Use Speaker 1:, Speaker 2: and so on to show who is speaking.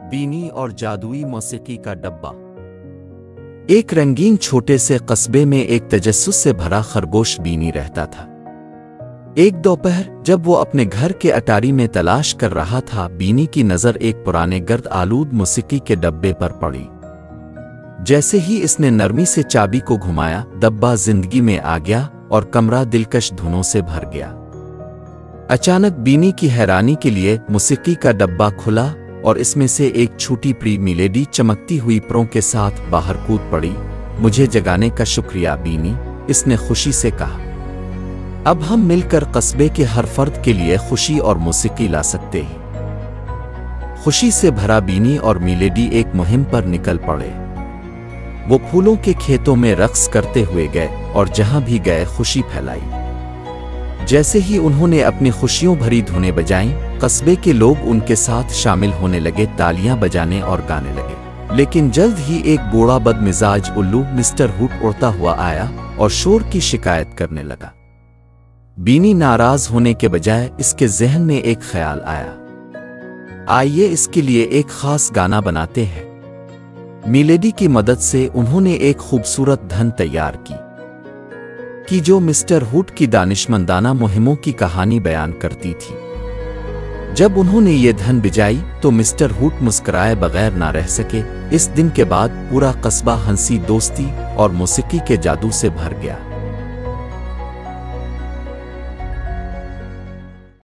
Speaker 1: बीनी और जादुई मौसीकी का डब्बा। एक रंगीन छोटे से कस्बे में एक तजस्सुस से भरा खरगोश बीनी रहता था। एक दोपहर जब वो अपने घर के अटारी में तलाश कर रहा था, बीनी की नज़र एक पुराने गर्द आलूद मौसीकी के डब्बे पर पड़ी। जैसे ही इसने नरमी से चाबी को घुमाया, डब्बा जिंदगी में आ गया और कमरा दिलकश धुनों से भर गया। अचानक बीनी की हैरानी के लिए मौसीकी का डब्बा खुला और इसमें से एक छोटी प्री मिलेडी चमकती हुई परों के साथ बाहर कूद पड़ी। मुझे जगाने का शुक्रिया बीनी, इसने खुशी से कहा। अब हम मिलकर कस्बे के हर फर्द के लिए खुशी और मौसीकी ला सकते हैं। खुशी से भरा बीनी और मिलेडी एक मुहिम पर निकल पड़े। वो फूलों के खेतों में रक्स करते हुए गए और जहां भी गए खुशी फैलाई। जैसे ही उन्होंने अपनी खुशियों भरी धुनें बजाईं, कस्बे के लोग उनके साथ शामिल होने लगे, तालियां बजाने और गाने लगे। लेकिन जल्द ही एक बूढ़ा बदमिजाज उल्लू मिस्टर हुट उड़ता हुआ आया और शोर की शिकायत करने लगा। बीनी नाराज होने के बजाय इसके जहन में एक ख्याल आया, आइए इसके लिए एक खास गाना बनाते हैं। मिलेडी की मदद से उन्होंने एक खूबसूरत धन तैयार की जो मिस्टर हुट की दानिशमंदाना मुहिमों की कहानी बयान करती थी। जब उन्होंने ये धन बिजाई तो मिस्टर हुट मुस्कुराए बगैर ना रह सके। इस दिन के बाद पूरा कस्बा हंसी, दोस्ती और मौसीकी के जादू से भर गया।